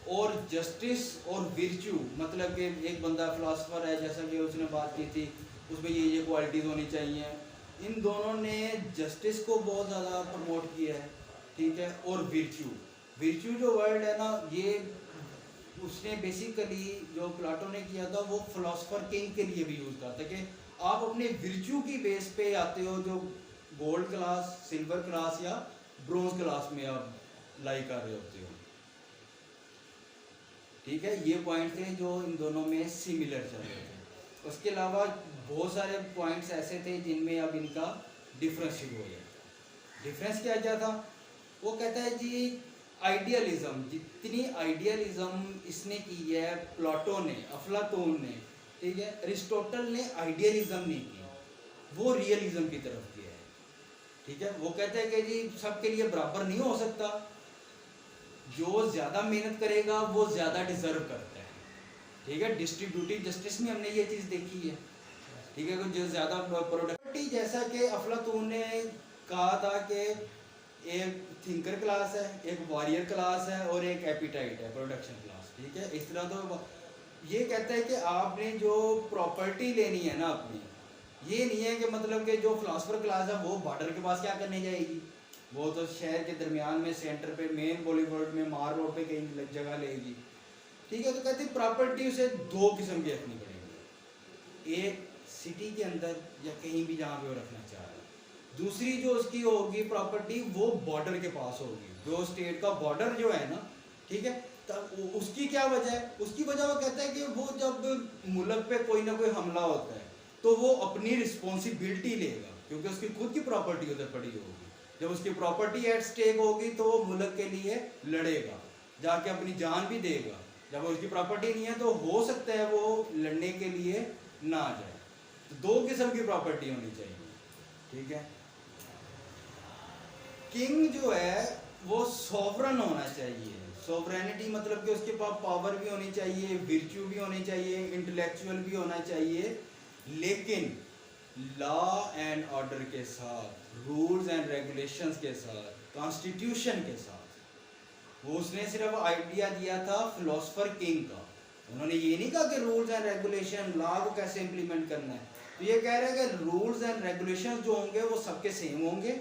S1: और जस्टिस और विर्च्यू, मतलब कि एक बंदा फिलोसफर है जैसा कि उसने बात की थी, उसमें ये क्वालिटीज़ होनी चाहिए। इन दोनों ने जस्टिस को बहुत ज़्यादा प्रमोट किया है, ठीक है। और विर्च्यू जो वर्ड है ना, ये उसने बेसिकली जो प्लाटो ने किया था वो फिलोसफर किंग के लिए भी यूज़ करता है कि आप अपने विर्च्यू की बेस पे आते हो, जो गोल्ड क्लास, सिल्वर क्लास या ब्रोंज क्लास में आप लाई कर रहे होते हो, ठीक है। ये पॉइंट थे जो इन दोनों में सिमिलर चल रहे थे। उसके अलावा बहुत सारे पॉइंट्स ऐसे थे जिनमें अब इनका डिफरेंस शुरू हो गया। डिफरेंस क्या क्या था, वो कहता है जी आइडियलिज्म, जितनी आइडियलिज्म इसने की है प्लाटो ने, अफलातून ने, ठीक है, अरिस्टोटल ने आइडियलिज्म नहीं की, वो रियलिज्म की तरफ किया है, ठीक है। वो कहते हैं कि जी सबके लिए बराबर नहीं हो सकता, जो ज़्यादा मेहनत करेगा वो ज़्यादा डिजर्व करता है, ठीक है। डिस्ट्रीब्यूटिव जस्टिस में हमने ये चीज़ देखी है, ठीक है। जो ज़्यादा प्रोडक्टिव, जैसा कि अफलातून ने कहा था कि एक थिंकर क्लास है, एक वॉरियर क्लास है और एक एपिटाइट है, प्रोडक्शन क्लास, ठीक है। इस तरह तो ये कहता है कि आपने जो प्रॉपर्टी लेनी है ना अपनी, ये नहीं है कि मतलब कि जो फिलोसफर क्लास है वो बॉर्डर के पास क्या करने जाएगी, वो तो शहर के दरमियान में सेंटर पे मेन बॉलीवुड में मार रोड पे कहीं जगह लेगी, ठीक है। तो कहते हैं प्रॉपर्टी उसे दो किस्म की रखनी पड़ेगी, एक सिटी के अंदर या कहीं भी जहाँ पे वो रखना चाह रहा है, दूसरी जो उसकी होगी प्रॉपर्टी वो बॉर्डर के पास होगी, जो स्टेट का बॉर्डर जो है ना, ठीक है। तब उसकी क्या वजह है, उसकी वजह वो कहता है कि वो जब मुल्क पे कोई ना कोई हमला होता है तो वो अपनी रिस्पॉन्सिबिलिटी लेगा, क्योंकि उसकी खुद की प्रॉपर्टी उधर पड़ी होगी। जब उसकी प्रॉपर्टी एट स्टेक होगी तो वो मुल्क के लिए लड़ेगा, जाके अपनी जान भी देगा। जब उसकी प्रॉपर्टी नहीं है तो हो सकता है वो लड़ने के लिए ना जाए। तो दो किस्म की प्रॉपर्टी होनी चाहिए, ठीक है। किंग जो है वो सॉवरन होना चाहिए, सॉवरेनिटी मतलब कि उसके पास पावर भी होनी चाहिए, विर्च्यू भी होनी चाहिए, इंटेलेक्चुअल भी होना चाहिए, लेकिन लॉ एंड ऑर्डर के साथ, रूल्स एंड रेगुलेशंस के साथ, कॉन्स्टिट्यूशन के साथ। वो उसने सिर्फ आइडिया दिया था फिलोसफर किंग का, उन्होंने ये नहीं कहा कि रूल्स एंड रेगुलेशन लॉ को कैसे इंप्लीमेंट करना है। तो ये कह रहे हैं कि रूल्स एंड रेगुलेशन जो होंगे वो सबके सेम होंगे,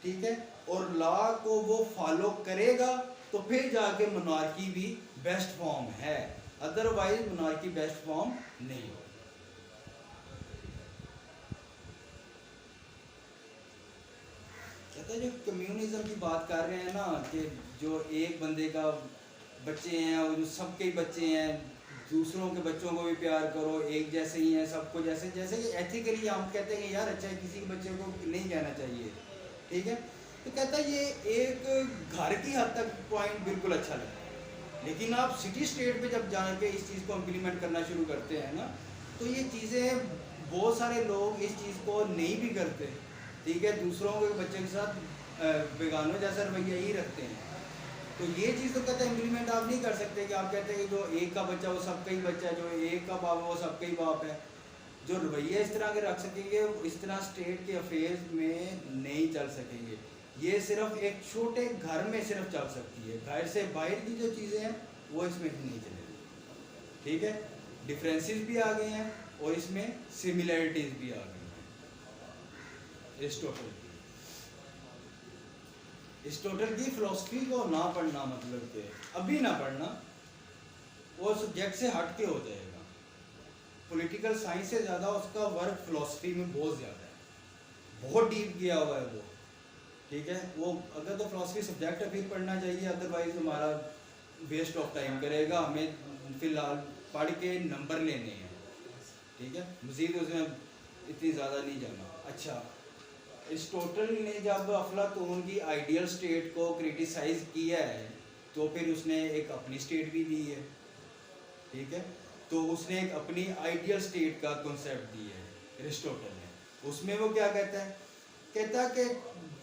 S1: ठीक है, और लॉ को वो फॉलो करेगा तो फिर जाके मोनार्की भी बेस्ट फॉर्म है, अदरवाइज मोनार्की बेस्ट फॉर्म नहीं हो। कहते हैं जो कम्युनिज्म की बात कर रहे हैं ना, कि जो एक बंदे का बच्चे हैं और जो सबके ही बच्चे हैं, दूसरों के बच्चों को भी प्यार करो, एक जैसे ही हैं सबको, जैसे जैसे कि एथिकली हम कहते हैं कि यार अच्छा है, किसी के बच्चे को नहीं कहना चाहिए, ठीक है। तो कहता है ये एक घर की हद तक पॉइंट बिल्कुल अच्छा लगता है, लेकिन आप सिटी स्टेट पे जब जाके इस चीज़ को इम्प्लीमेंट करना शुरू करते हैं ना, तो ये चीज़ें बहुत सारे लोग इस चीज़ को नहीं भी करते, ठीक है, दूसरों के बच्चे के साथ बेगानों जैसा रवैया ही रखते हैं। तो ये चीज़ तो कहते हैं इम्प्लीमेंट आप नहीं कर सकते कि आप कहते हैं कि जो एक का बच्चा वो सबका ही बच्चा है, जो एक का बाप है वो सबका ही बाप है। जो रवैया इस तरह के रख सकेंगे इस तरह स्टेट के अफेयर्स में नहीं चल सकेंगे। ये सिर्फ एक छोटे घर में सिर्फ चल सकती है, घर से बाहर की जो चीज़ें हैं वो इसमें नहीं चलेगी, ठीक है। डिफरेंसेस भी आ गए हैं और इसमें सिमिलैरिटीज़ भी आ गई हैं। एरिस्टोटल की फिलोसफी को ना पढ़ना मतलब कि अभी ना पढ़ना, वो सब्जेक्ट से हट के हो जाएगा। पॉलिटिकल साइंस से ज़्यादा उसका वर्क फिलोसफी में बहुत ज़्यादा है, बहुत डीप गया हुआ है वो, ठीक है। वो अगर तो फिलोसफी सब्जेक्ट है फिर पढ़ना चाहिए, अदरवाइज हमारा वेस्ट ऑफ टाइम करेगा, हमें फ़िलहाल पढ़ के नंबर लेने हैं, ठीक है, मज़ीद उसमें इतनी ज़्यादा नहीं जाना। अच्छा, एरिस्टोटल ने जब अफलातून की आइडियल स्टेट को क्रिटिसाइज़ किया है तो फिर उसने एक अपनी स्टेट भी दी है, ठीक है। तो उसने एक अपनी आइडियल स्टेट का कॉन्सेप्ट दी है एरिस्टोटल ने। उसमें वो क्या कहता है, कहता है कि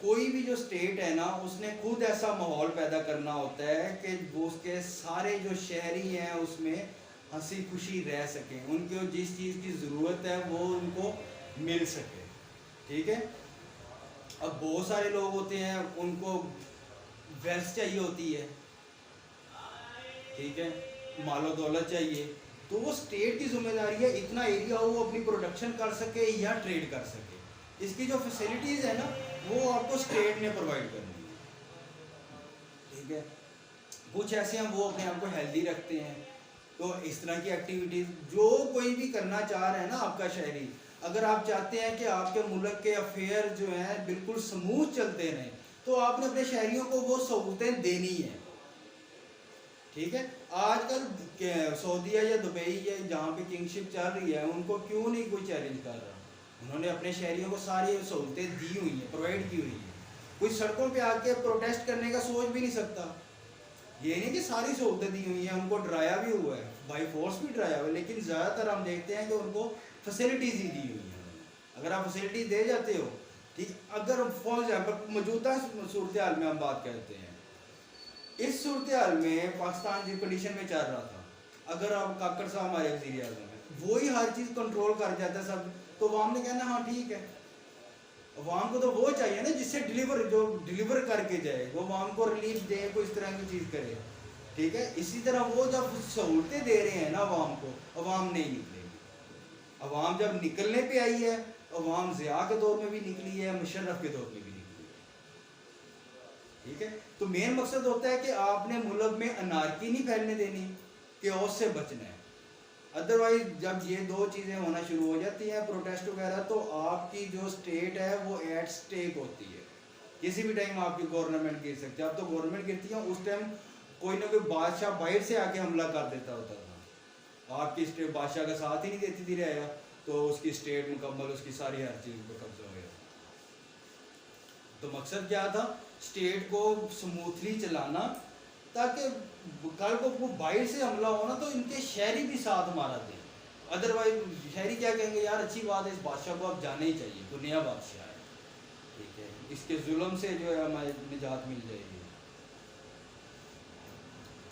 S1: कोई भी जो स्टेट है ना, उसने खुद ऐसा माहौल पैदा करना होता है कि वो उसके सारे जो शहरी हैं उसमें हंसी खुशी रह सकें, उनको जिस चीज़ की ज़रूरत है वो उनको मिल सके, ठीक है। अब बहुत सारे लोग होते हैं, उनको वेल्थ चाहिए होती है, ठीक है, मालो दौलत चाहिए, तो वो स्टेट की जिम्मेदारी है इतना एरिया वो अपनी प्रोडक्शन कर सके या ट्रेड कर सके। इसकी जो फैसिलिटीज़ है ना वो आपको स्टेट ने प्रोवाइड करनी है, ठीक है। कुछ ऐसे हैं वो अपने आप को हेल्दी रखते हैं, तो इस तरह की एक्टिविटीज़ जो कोई भी करना चाह रहे हैं ना आपका शहरी, अगर आप चाहते हैं कि आपके मुल्क के अफेयर जो हैं बिल्कुल स्मूथ चलते रहें, तो आपने अपने शहरियों को वो सहूलतें देनी है, ठीक है। आजकल सऊदीया या दुबई या जहाँ पे किंगशिप चल रही है, उनको क्यों नहीं कोई चैलेंज कर रहा? उन्होंने अपने शहरियों को सारी सहूलतें दी हुई हैं, प्रोवाइड की हुई हैं। कोई सड़कों पे आके प्रोटेस्ट करने का सोच भी नहीं सकता। ये नहीं कि सारी सहूलतें दी हुई हैं, उनको डराया भी हुआ है, बाई फोर्स भी डराया हुआ है, लेकिन ज़्यादातर हम देखते हैं कि उनको फैसिलिटीज़ ही दी हुई हैं। अगर आप फैसिलिटीज दे जाते हो, ठीक, अगर फॉर एग्जाम्पल मौजूदा सूरत हाल में हम बात करते हैं, इस सूरत हाल में पाकिस्तान जिस कंडीशन में चल रहा था, अगर आप काकड़ साहब हमारे वज़ीर आज़म है, वो ही हर चीज़ कंट्रोल कर जाता है सब, तो अवाम ने कहना हाँ ठीक है। अवाम को तो वो चाहिए ना जिससे डिलीवर करके जाए, वो अवाम को रिलीफ दे, कोई इस तरह की चीज़ करे, ठीक है। इसी तरह वो जब सहूलतें दे रहे हैं ना अवाम को, अवाम नहीं निकलेगी। अवाम जब निकलने पे आई है, अवाम ज़िया के दौर में भी निकली है, मुशर्रफ के दौर में भी निकली है, ठीक है। तो मेन मकसद होता है कि आपने मुल्क में अनारकी नहीं फैलने देनी, केओस से बचना है। अदरवाइज जब ये दो चीज़ें होना शुरू हो जाती हैं, प्रोटेस्ट वगैरह, तो आपकी जो स्टेट है वो एट स्टेक होती है। किसी भी टाइम आपकी गवर्नमेंट गिर सकती है। अब तो गवर्नमेंट गिरती है, उस टाइम कोई ना कोई बादशाह बाहर से आके हमला कर देता होता था, आपकी स्टेट बादशाह का साथ ही नहीं देती थी रहेगा, तो उसकी स्टेट मुकम्मल, उसकी सारी हर चीज़ पर कब्जा हो गया। तो मकसद क्या था, स्टेट को स्मूथली चलाना, ताकि कल को वो बाहर से हमला हो ना तो इनके शहरी भी साथ हमारा दें। अदरवाइज शहरी क्या कहेंगे, यार अच्छी बात है, इस बादशाह को अब जाना ही चाहिए, तो नया बादशाह है, ठीक है, इसके जुल्म से जो है हमारी निजात मिल जाएगी।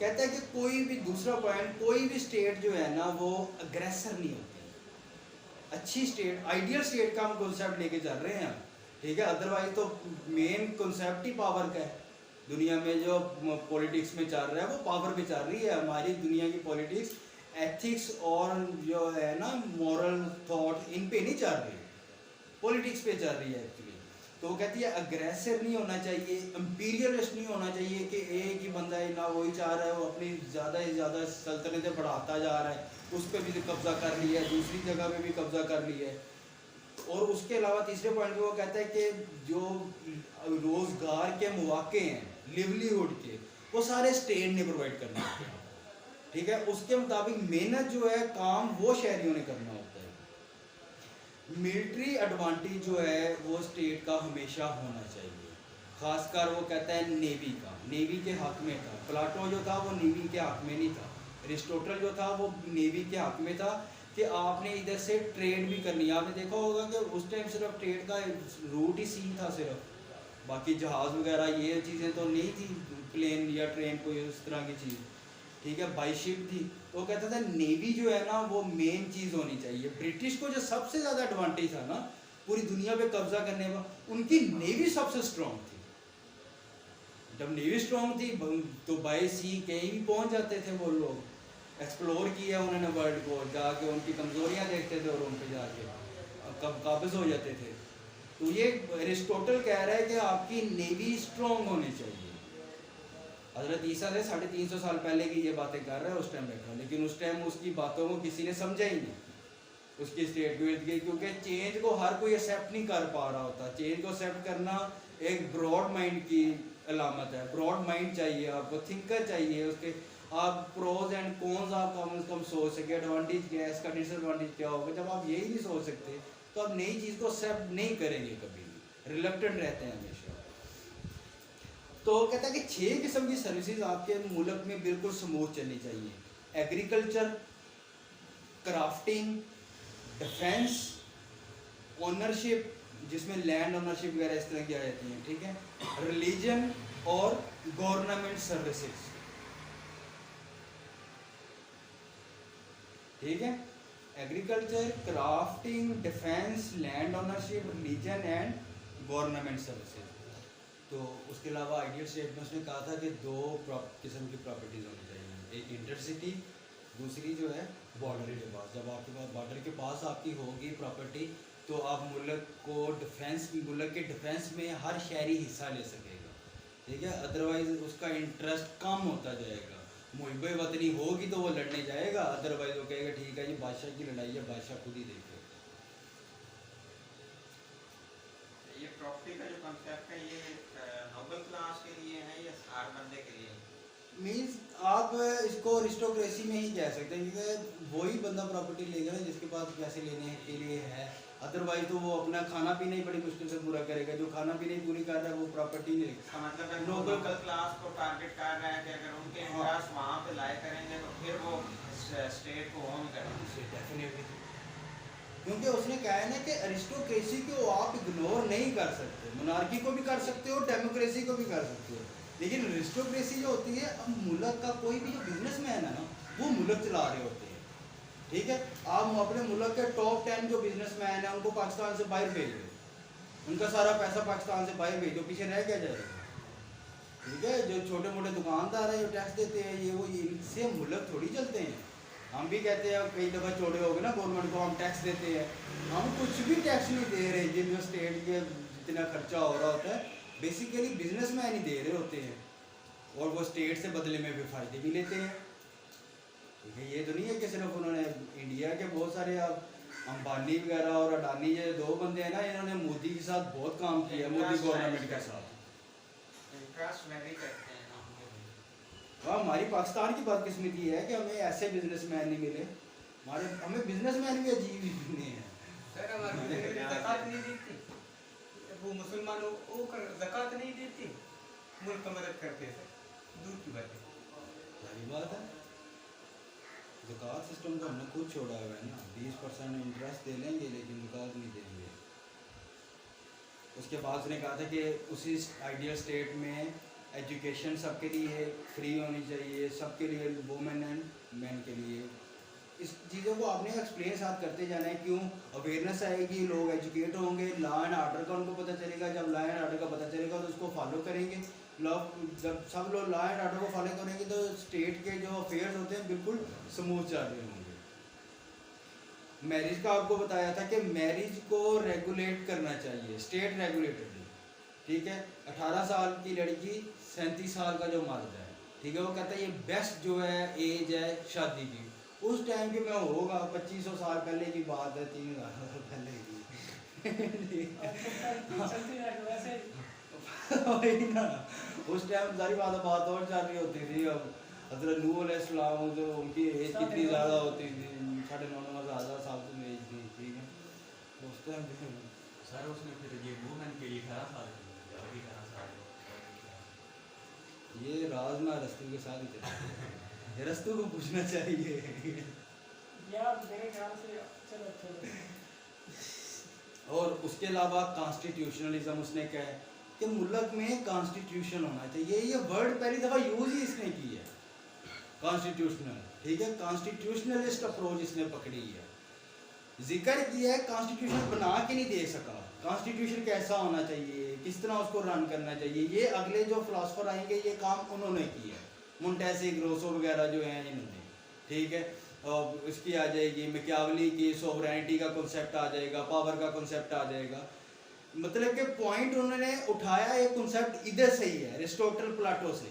S1: कहता है कि कोई भी दूसरा पॉइंट, कोई भी स्टेट जो है ना वो अग्रेसर नहीं होती। अच्छी स्टेट, आइडियल स्टेट का हम कॉन्सेप्ट लेके चल रहे हैं, ठीक है। अदरवाइज तो मेन कॉन्सेप्ट ही पावर का है। दुनिया में जो पॉलिटिक्स में चल रहा है वो पावर पे चल रही है। हमारी दुनिया की पॉलिटिक्स एथिक्स और जो है ना मॉरल थॉट, इन पे नहीं चल रही, पॉलिटिक्स पे चल रही है एक्चुअली। तो वो कहती है अग्रेसर नहीं होना चाहिए, इंपीरियलिस्ट नहीं होना चाहिए कि एक ही बंदा है ना वही चाह रहा है, वो अपनी ज़्यादा से ज़्यादा सल्तनतें बढ़ाता जा रहा है, उस पर भी कब्जा कर लिया है, दूसरी जगह पे भी कब्जा कर लिया है। और उसके अलावा तीसरे पॉइंट पे वो कहता है कि जो रोज़गार के मौके हैं, लिवलीहुड के, वो सारे स्टेट ने प्रोवाइड करना होते हैं, ठीक है। उसके मुताबिक मेहनत जो है काम वो शहरियों ने करना होता है। मिलिट्री एडवांटेज जो है वो स्टेट का हमेशा होना चाहिए, खासकर वो कहता है नेवी का, नेवी के हक में था। प्लाटो जो था वो नेवी के हक में नहीं था, एरिस्टोटल जो था वो नेवी के हक में था कि आपने इधर से ट्रेड भी करनी है। आपने देखा होगा कि उस टाइम सिर्फ ट्रेड का रूट ही सी था सिर्फ, बाकी जहाज़ वगैरह ये चीज़ें तो नहीं थी, प्लेन या ट्रेन कोई उस तरह की चीज़, ठीक है, बाई शिप थी। तो वो कहता था नेवी जो है ना वो मेन चीज़ होनी चाहिए। ब्रिटिश को जो सबसे ज़्यादा एडवांटेज था ना पूरी दुनिया पे कब्जा करने का, उनकी नेवी सबसे स्ट्रॉन्ग थी। जब नेवी स्ट्रॉन्ग थी तो बाई सी कहीं भी पहुँच जाते थे वो लोग, एक्सप्लोर किया उन्होंने वर्ल्ड को, जाके उनकी कमज़ोरियाँ देखते थे और उन पर जाके काबिज हो जाते थे। तो ये एरिस्टोटल कह रहा है कि आपकी नेवी स्ट्रॉन्ग होनी चाहिए। हज़रत ईसा से 350 साल पहले की ये बातें कर रहा है, उस टाइम बैठा, लेकिन उस टाइम उसकी बातों को किसी ने समझा ही नहीं, उसकी स्टेट को इर्द गिर्द, क्योंकि चेंज को हर कोई एक्सेप्ट नहीं कर पा रहा होता। चेंज को एक्सेप्ट करना एक ब्रॉड माइंड की अलामत है। ब्रॉड माइंड चाहिए आपको, थिंकर चाहिए, उसके आप प्रोज एंड कॉन्स आप कम से कम सोच सके, एडवांटेज क्या है, इसका डिसएडवांटेज क्या होगा। जब आप यही नहीं सोच सकते तो आप नई चीज़ को एक्सेप्ट नहीं करेंगे, कभी भी रिलक्टेंट रहते हैं हमेशा। तो कहता है कि 6 किस्म की सर्विसेज आपके मुल्क में बिल्कुल स्मूथ चलनी चाहिए। एग्रीकल्चर, क्राफ्टिंग, डिफेंस, ओनरशिप जिसमें लैंड ओनरशिप वगैरह इस तरह की आ जाती हैं, ठीक है, रिलीजन और गवर्नमेंट सर्विसेज, ठीक है। Agriculture, crafting, defence, land ownership, religion and government services. तो उसके अलावा आइडियल स्टेट में उसने कहा था कि 2 किस्म की प्रॉपर्टीज़ होनी चाहिए, एक इंटरसिटी, दूसरी जो है बॉर्डर के पास। जब आपके पास बॉर्डर के पास आपकी होगी प्रॉपर्टी तो आप मुल्क को मुल्क के डिफेंस में हर शहरी हिस्सा ले सकेगा, ठीक है। अदरवाइज उसका इंटरेस्ट कम होता जाएगा। मुहब्बे वतनी होगी तो वो लड़ने जाएगा, अदरवाइज वो कहेगा ठीक है ये बादशाह की लड़ाई है, बादशाह खुद ही देखे।
S4: ये प्रॉपर्टी का जो कॉन्सेप्ट है ये नोबल क्लास के लिए है या हर बंदे के लिए?
S1: मीन्स आप इसको अरिस्टोक्रेसी में ही कह सकते हैं, क्योंकि वही बंदा प्रॉपर्टी लेगा ना जिसके पास पैसे लेने के लिए है। अदरवाइज तो वो अपना खाना पीना ही बड़ी मुश्किल से पूरा करेगा। जो खाना पीना ही पूरी कर रहा है वो प्रॉपर्टी नहीं लेगा।
S4: इसका मतलब है
S1: नोबल
S4: नोबल क्लास को टारगेट कर रहा है कि अगर उनके इंटरेस्ट वहाँ पे लाए करेंगे तो फिर वो स्टेट को ओन करेंगे।
S1: डेफिनेटली, क्योंकि उसने कहा है ना कि अरिस्टोक्रेसी को आप इग्नोर नहीं कर सकते। मोनार्की को भी कर सकते हो, डेमोक्रेसी को भी कर सकते हो, लेकिन अरिस्टोक्रेसी जो होती है, अब मुल्क का कोई भी जो बिजनेसमैन है ना वो मुल्क चला रहे होते हैं, ठीक है। आप अपने मुल्क के टॉप 10 जो बिजनेसमैन हैं उनको पाकिस्तान से बाहर भेज दो, उनका सारा पैसा पाकिस्तान से बाहर भेज दो, पीछे रह क्या जाएगा, ठीक है। जो छोटे मोटे दुकानदार हैं जो टैक्स देते हैं ये वो इनसे मुल्क थोड़ी चलते हैं। हम भी कहते हैं कई दफ़ा छोड़े हो गए ना गवर्नमेंट को, हम टैक्स देते हैं, हम कुछ भी टैक्स नहीं दे रहे। जिन स्टेट के जितना खर्चा हो रहा होता है बेसिकली बिजनेसमैन ही दे रहे होते हैं, और वो स्टेट से बदले में भी फ़ायदे भी लेते हैं, ठीक है। ये तो नहीं है कि सिर्फ उन्होंने इंडिया के बहुत सारे अब अंबानी वगैरह और अडानी ये 2 बंदे हैं ना, इन्होंने मोदी के साथ बहुत काम किया, मोदी गवर्नमेंट के साथ।
S4: इंटरेस्ट वेरी करते हैं हम।
S1: हाँ, हमारी पाकिस्तान की बदकिस्मती है कि हमें ऐसे बिजनेसमैन नहीं मिले। हमें बिजनेसमैन भी अजीब ही नहीं है।
S5: सर हमारे ज़कात नहीं देती, वो मुसलमानों वो ज़कात नहीं देती, मुल्क का मदद करते हैं सर, दूर की बात है।
S1: सारी बात है, ज़कात सिस्टम को हमने खुद छोड़ा हुआ है ना। 20% इंटरेस्ट दे लेंगे लेकिन ज़कात नहीं देंगे। उसके बाद उसने कहा था कि उसी आइडियल स्टेट में एजुकेशन सबके लिए फ्री होनी चाहिए, सबके लिए, वुमेन एंड मैन के लिए। इस चीज़ों को आपने एक्सप्लेन साथ करते जाना है, क्यों अवेयरनेस आएगी, लोग एजुकेट होंगे, लॉ एंड ऑर्डर का उनको पता चलेगा। जब लॉ एंड ऑर्डर का पता चलेगा तो उसको फॉलो करेंगे। जब सब लोग लॉ एंड ऑर्डर को फॉलो करेंगे तो स्टेट के जो अफेयर्स होते हैं बिल्कुल स्मूथ चल रहे होंगे। मैरिज का आपको बताया था कि मैरिज को रेगुलेट करना चाहिए, स्टेट रेगुलेटेड, ठीक है। 18 साल की लड़की 37 साल का जो मर्द है, ठीक है, वो कहता है ये बेस्ट जो है एज है शादी की। उस टाइम के में होगा 2500 साल पहले की बात है, 3000 साल पहले की। वही ना, उस टाइम सारी बात और चल रही होती थी। अब हज़रत नूह अलैहिस्सलाम जो उनकी एज कितनी ज़्यादा होती थी, 9.5 साल की एज थी, ठीक है। उस टाइम
S3: सर उसने फिर ये वुमेन के लिए 18 साल की अभी 18 साल
S1: ये राज ना रस्तू के साथ ही चलता है, रस्तू को पूछना चाहिए।
S2: यार मेरे ख्याल से चलो छोड़ो।
S1: और उसके अलावा कॉन्स्टिट्यूशनलिज्म उसने कहा है कि मुल्क में कॉन्स्टिट्यूशन होना चाहिए। ये वर्ड पहली दफ़ा यूज़ ही इसने की है, कॉन्स्टिट्यूशनल, ठीक है। कॉन्स्टिट्यूशनलिस्ट अप्रोच इसने पकड़ी है, जिक्र किया है, कॉन्स्टिट्यूशन बना के नहीं दे सका। कॉन्स्टिट्यूशन कैसा होना चाहिए, किस तरह उसको रन करना चाहिए, ये अगले जो फिलासफर आएंगे ये काम उन्होंने किया है, मोंटेस्क्यू, ग्रोसो वगैरह जो हैं इन्होंने, ठीक है। और इसकी आ जाएगी मैकियावेली की सोवरेनिटी का कॉन्सेप्ट आ जाएगा, पावर का कॉन्सेप्ट आ जाएगा। मतलब कि पॉइंट उन्होंने उठाया, एक कॉन्सेप्ट इधर से ही है, एरिस्टोटल, प्लाटो से,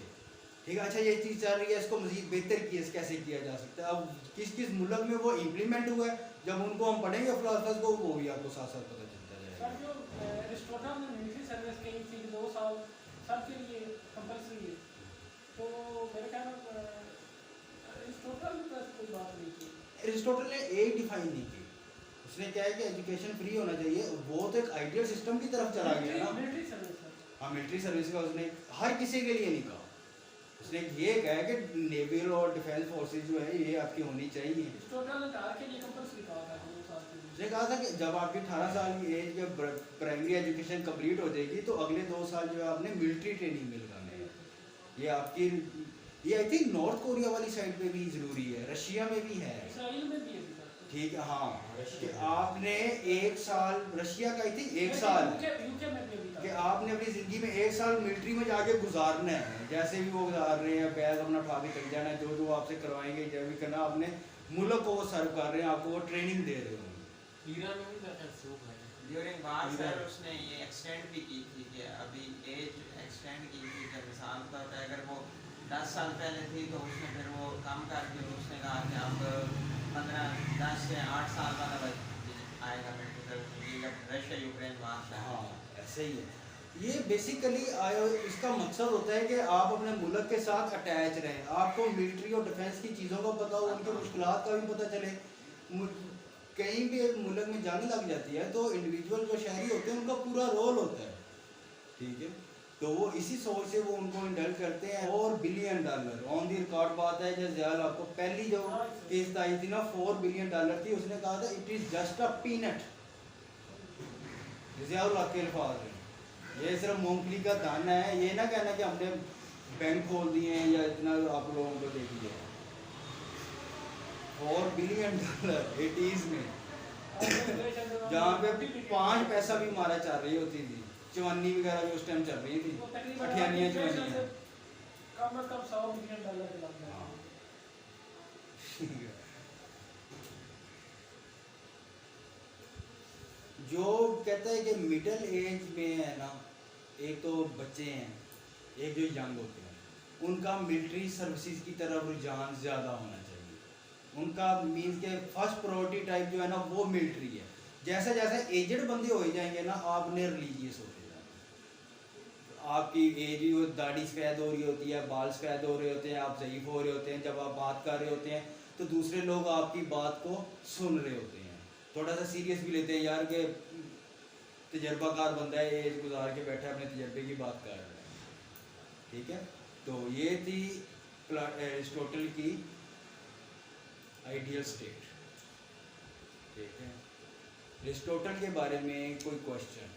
S1: ठीक है। अच्छा ये चीज़ चल रही है, इसको मज़ीद बेहतर कैसे किया जा सकता है। अब किस किस मुल्क में वो इम्प्लीमेंट हुआ है, जब उनको हम पढ़ेंगे फिलासफर्स को, वो भी आपको साथ साथ पता चलता
S2: सर
S1: जाएगा।
S2: जो एरिस्टोटल ने मिलिट्री सर्विस कही थी 2 साल सबके लिए कंपल्सरी है, तो मेरे ख्याल में एरिस्टोटल ने तो ऐसी कोई बात नहीं की।
S1: एरिस्टोटल ने एज डिफाइन नहीं की, उसने क्या है कि एजुकेशन फ्री होना चाहिए। वो तो एक आइडियल सिस्टम की तरफ चला गया ना।
S2: मिलिट्री सर्विस
S1: हाँ मिलिट्री सर्विस का उसने हर किसी के लिए नहीं कहा, उसने ये कहा कि नेवल और डिफेंस फोर्सेज जो है ये आपकी होनी चाहिए।
S6: टोटल के लिए कंपल्सरी कहा था 2 साल के लिए।
S1: उसने कहा था कि जब आपकी 18 साल की एज जब प्राइमरी एजुकेशन कंप्लीट हो जाएगी तो अगले 2 साल जो है आपने मिलिट्री ट्रेनिंग में लगाना है। ये आपकी ये आई थिंक नॉर्थ कोरिया वाली साइड पे भी ज़रूरी है, रशिया में भी है,
S6: इसराइल में भी है सर।
S1: ठीक है। हाँ कि आपने 1 साल, रशिया का आई थिंक 1 साल
S6: यूके में भी अभी
S1: कि
S6: था।
S1: आपने अपनी ज़िंदगी में 1 साल मिलिट्री में जाके गुजारना है, जैसे भी वो गुजार रहे हैं, बैग अपना उठा के चल जाना है, जो जो आपसे करवाएंगे जब भी करना, आपने मुल्क को वो सर्व कर रहे हैं, आपको वो ट्रेनिंग दे रहे होंगे।
S2: ईरान में भी था सूख है।
S4: ड्यूरिंग वार सर उसने ये एक्सटेंड भी की थी कि अभी एज एक्सटेंड की थी कि मिसाल तौर पर अगर वो 10 साल पहले थी तो उसने फिर वो कम करके उसने कहा कि अब 10 से 8 साल वाला आएगा मिलिट्री सर्विस में, जब रशिया यूक्रेन वार था।
S1: हाँ ऐसे ही है। ये बेसिकली इसका मकसद होता है कि आप अपने मुल्क के साथ अटैच रहें, आपको मिलिट्री और डिफेंस की चीज़ों का पता हो, उनकी मुश्किलात का भी पता चले। कहीं भी एक मुल्क में जाने लग जाती है तो इंडिविजुअल जो शहरी होते हैं उनका पूरा रोल होता है, ठीक है। तो वो इसी सोच से वो उनको इंडल्ज करते हैं। $4 बिलियन ऑन दी रिकॉर्ड बात है। जैसे जयाल आपको पहली जो केस आई थी ना $4 बिलियन थी, उसने कहा था it is just a peanut, Jayal के अल्फाज हैं, ये सिर्फ मूंगफली का दाना है। ये ना कहना कि हमने बैंक खोल दिए हैं या इतना आप लोगों को दे दिया। $4 बिलियन 80s में जहाँ पे 5 पैसा भी मारा चल रही होती थी, चवन्नी वगैरह भी उस टाइम चल रही थी, अठियानियाँ चवन्नियाँ।
S6: कम से कम $100 बिलियन के लग गया।
S1: जो कहता है कि मिडिल एज में है ना, एक तो बच्चे हैं, एक जो यंग होते हैं, उनका मिलिट्री सर्विसेज की तरफ रुझान ज़्यादा होना चाहिए। उनका मीन्स के फर्स्ट प्रायोरिटी टाइप जो है ना वो मिलिट्री है। जैसे जैसे एजड बंदे हो जाएंगे ना, आपने रिलीजियस होते जाना, आपकी एज भी दाढ़ी सफ़ेद हो रही होती है, बाल सफ़ेद हो रहे होते हैं, आप ज़ईफ़ हो रहे होते हैं, जब आप बात कर रहे होते हैं तो दूसरे लोग आपकी बात को सुन रहे होते हैं, थोड़ा सा सीरियस भी लेते हैं, यार के तजर्बाकार बंदा है, एज गुजार के बैठा है, अपने तजर्बे की बात कर रहा है, ठीक है। तो ये थी एरिस्टोटल की आइडियल स्टेट, ठीक है। एरिस्टोटल के बारे में कोई क्वेश्चन?